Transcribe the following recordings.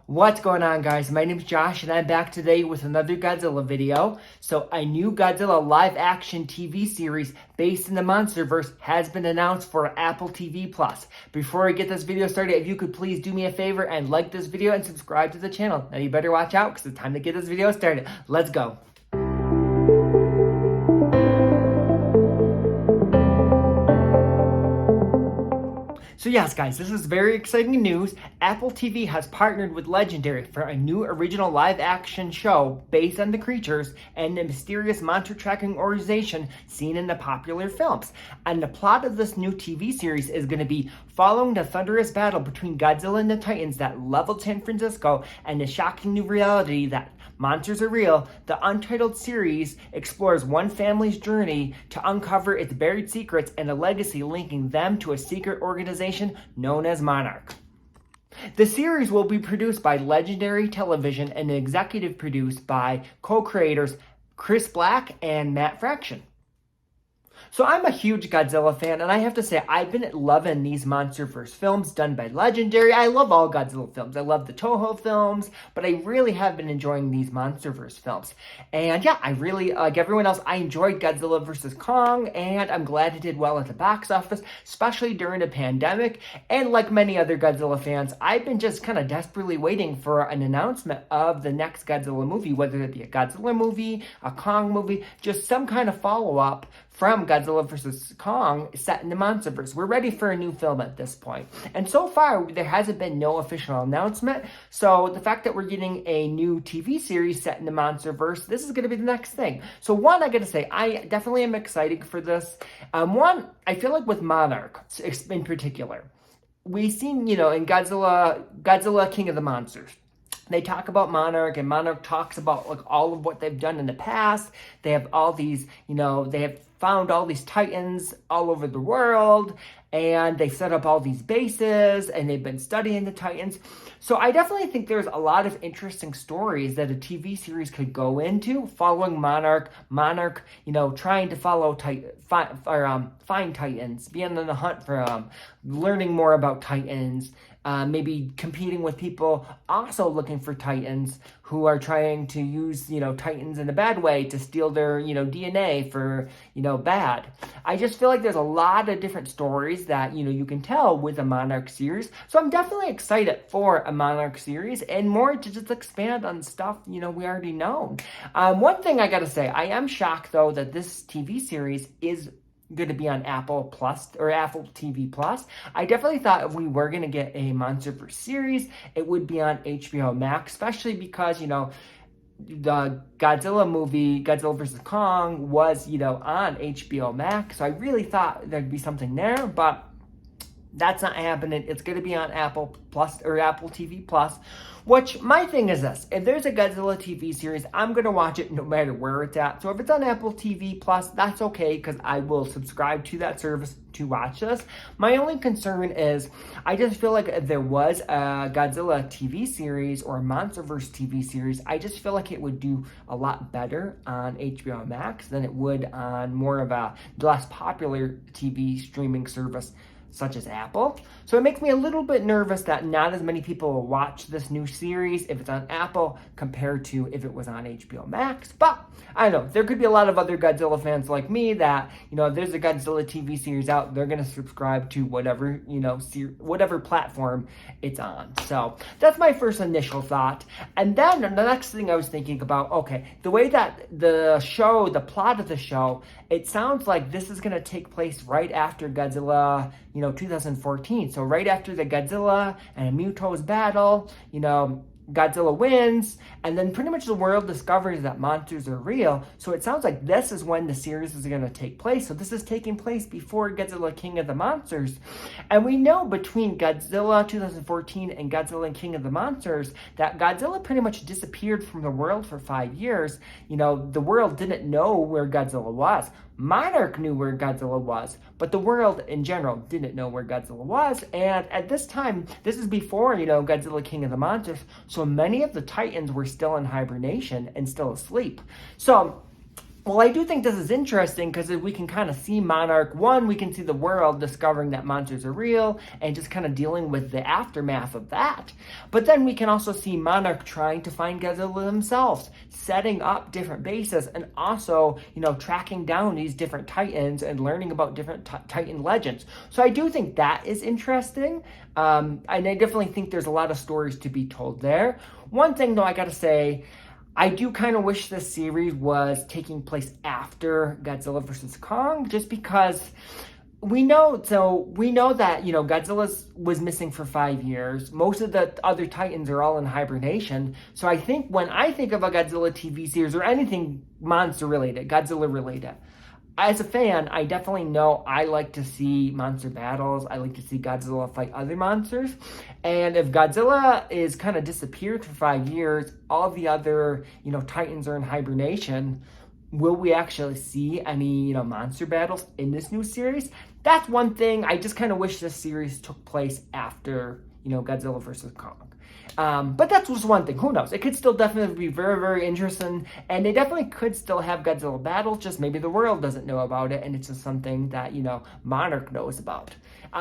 What's going on, guys? My name is Josh and I'm back today with another Godzilla video. So a new Godzilla live action TV series based in the Monsterverse has been announced for Apple TV+. Before I get this video started, if you could please do me a favor and like this video and subscribe to the channel. Now you better watch out because it's time to get this video started. Let's go. So yes, guys, this is very exciting news. Apple TV has partnered with Legendary for a new original live-action show based on the creatures and the mysterious monster tracking organization seen in the popular films. And the plot of this new TV series is going to be following the thunderous battle between Godzilla and the Titans that leveled San Francisco and the shocking new reality that monsters are real. The untitled series explores one family's journey to uncover its buried secrets and a legacy linking them to a secret organization known as Monarch. The series will be produced by Legendary Television and executive produced by co-creators Chris Black and Matt Fraction. So I'm a huge Godzilla fan, and I have to say, I've been loving these Monsterverse films done by Legendary. I love all Godzilla films. I love the Toho films, but I really have been enjoying these Monsterverse films. And yeah, I really, like everyone else, I enjoyed Godzilla vs. Kong, and I'm glad it did well at the box office, especially during the pandemic. And like many other Godzilla fans, I've been just kind of desperately waiting for an announcement of the next Godzilla movie, whether it be a Godzilla movie, a Kong movie, just some kind of follow-up from Godzilla vs. Kong set in the Monsterverse. We're ready for a new film at this point. And so far, there hasn't been no official announcement. So the fact that we're getting a new TV series set in the Monsterverse, this is going to be the next thing. So one, I got to say, I definitely am excited for this. One, I feel like with Monarch in particular, we've seen, in Godzilla King of the Monsters, they talk about Monarch, and Monarch talks about like all of what they've done in the past. They have all these, they have found all these Titans all over the world, and they set up all these bases, and they've been studying the Titans. So I definitely think there's a lot of interesting stories that a TV series could go into following Monarch, trying to follow find Titans, being on the hunt for learning more about Titans, maybe competing with people also looking for Titans who are trying to use, Titans in a bad way to steal their, DNA for, bad. I just feel like there's a lot of different stories that, you can tell with a Monarch series. So I'm definitely excited for a Monarch series and more to just expand on stuff, we already know. One thing I gotta say, I am shocked though that this TV series is going to be on Apple Plus or Apple TV Plus. I definitely thought if we were going to get a Monsterverse series, it would be on HBO Max, especially because, the Godzilla movie, Godzilla vs. Kong, was, on HBO Max. So I really thought there'd be something there, but that's not happening. It's going to be on Apple Plus or Apple TV Plus, which my thing is this. If there's a Godzilla TV series, I'm going to watch it no matter where it's at. So if it's on Apple TV Plus, that's okay because I will subscribe to that service to watch this. My only concern is I just feel like if there was a Godzilla TV series or a Monsterverse TV series, I just feel like it would do a lot better on HBO Max than it would on more of a less popular TV streaming service such as Apple. So it makes me a little bit nervous that not as many people will watch this new series if it's on Apple compared to if it was on HBO Max. But I don't know, there could be a lot of other Godzilla fans like me that, if there's a Godzilla TV series out, they're going to subscribe to whatever, whatever platform it's on. So that's my first initial thought. And then the next thing I was thinking about, okay, the way that the plot of the show, it sounds like this is going to take place right after Godzilla, 2014. So right after the Godzilla and Muto's battle, Godzilla wins, and then pretty much the world discovers that monsters are real. So it sounds like this is when the series is going to take place. So this is taking place before Godzilla King of the Monsters. And we know between Godzilla 2014 and Godzilla King of the Monsters that Godzilla pretty much disappeared from the world for 5 years. The world didn't know where Godzilla was. Monarch knew where Godzilla was, but the world in general didn't know where Godzilla was. And at this time, this is before, Godzilla King of the Monsters, so many of the Titans were still in hibernation and still asleep. So Well, I do think this is interesting because we can kind of see Monarch. One, we can see the world discovering that monsters are real and just kind of dealing with the aftermath of that. But then we can also see Monarch trying to find Godzilla themselves, setting up different bases, and also, tracking down these different titans and learning about different titan legends. So I do think that is interesting. And I definitely think there's a lot of stories to be told there. One thing, though, I got to say, I do kind of wish this series was taking place after Godzilla vs. Kong, just because we know that, Godzilla was missing for 5 years. Most of the other Titans are all in hibernation. So I think when I think of a Godzilla TV series or anything monster related, Godzilla related, as a fan, I definitely know I like to see monster battles. I like to see Godzilla fight other monsters. And if Godzilla is kind of disappeared for 5 years, all the other, Titans are in hibernation, will we actually see any, monster battles in this new series? That's one thing. I just kind of wish this series took place after, Godzilla vs. Kong. But that's just one thing. Who knows? It could still definitely be very, very interesting. And they definitely could still have Godzilla battles. Just maybe the world doesn't know about it. And it's just something that, Monarch knows about.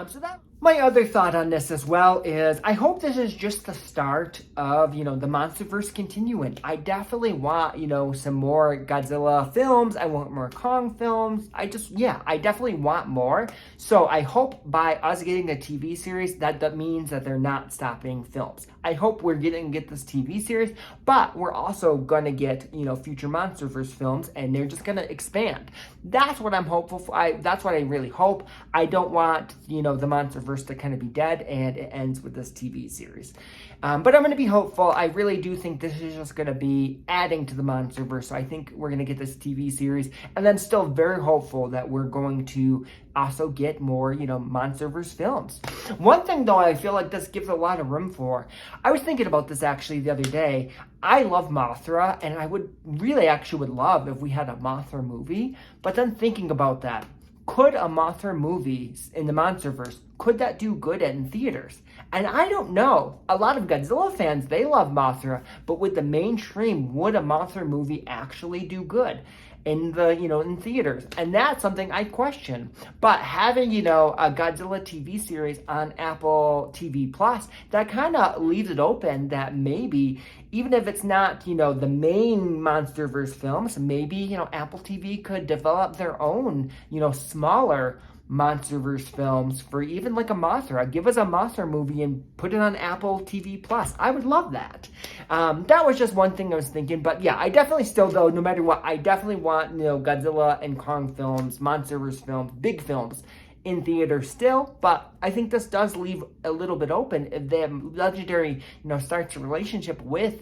So that my other thought on this as well is I hope this is just the start of, the Monsterverse continuing. I definitely want, some more Godzilla films. I want more Kong films. I definitely want more. So I hope by us getting a TV series that means that they're not stopping films. I hope we're getting this TV series, but we're also going to get, future Monsterverse films, and they're just going to expand. That's what I'm hopeful for. That's what I really hope. I don't want, the Monsterverse to kind of be dead and it ends with this TV series. But I'm going to be hopeful. I really do think this is just going to be adding to the Monsterverse. So I think we're going to get this TV series, and then still very hopeful that we're going to also get more, Monsterverse films. One thing, though, I feel like this gives a lot of room for. I was thinking about this actually the other day. I love Mothra, and I would love if we had a Mothra movie. But then thinking about that, could a Mothra movie in the Monsterverse, could that do good in theaters? And I don't know. A lot of Godzilla fans, they love Mothra, but with the mainstream, would a Mothra movie actually do good in the, in theaters? And that's something I question. But having, a Godzilla TV series on Apple TV Plus, that kind of leaves it open that maybe, even if it's not, the main Monsterverse films, maybe, Apple TV could develop their own, smaller Monsterverse films for even like a Mothra. Give us a Mothra movie and put it on Apple TV Plus. I would love that. That was just one thing I was thinking. But yeah, I definitely still, though, no matter what, I definitely want, Godzilla and Kong films, Monsterverse films, big films in theaters still. But I think this does leave a little bit open if the Legendary, starts a relationship with,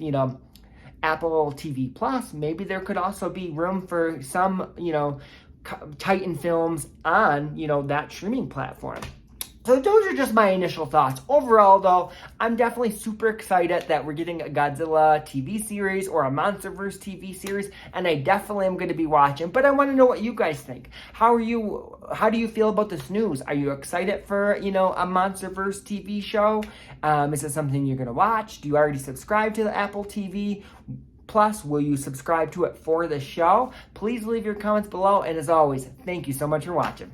Apple TV Plus. Maybe there could also be room for some, Titan films on, that streaming platform. So those are just my initial thoughts. Overall, though, I'm definitely super excited that we're getting a Godzilla TV series or a Monsterverse TV series, and I definitely am going to be watching. But I want to know what you guys think. How do you feel about this news? Are you excited for, a Monsterverse TV show? Is it something you're going to watch? Do you already subscribe to the Apple TV Plus? Will you subscribe to it for the show? Please leave your comments below, and as always, thank you so much for watching.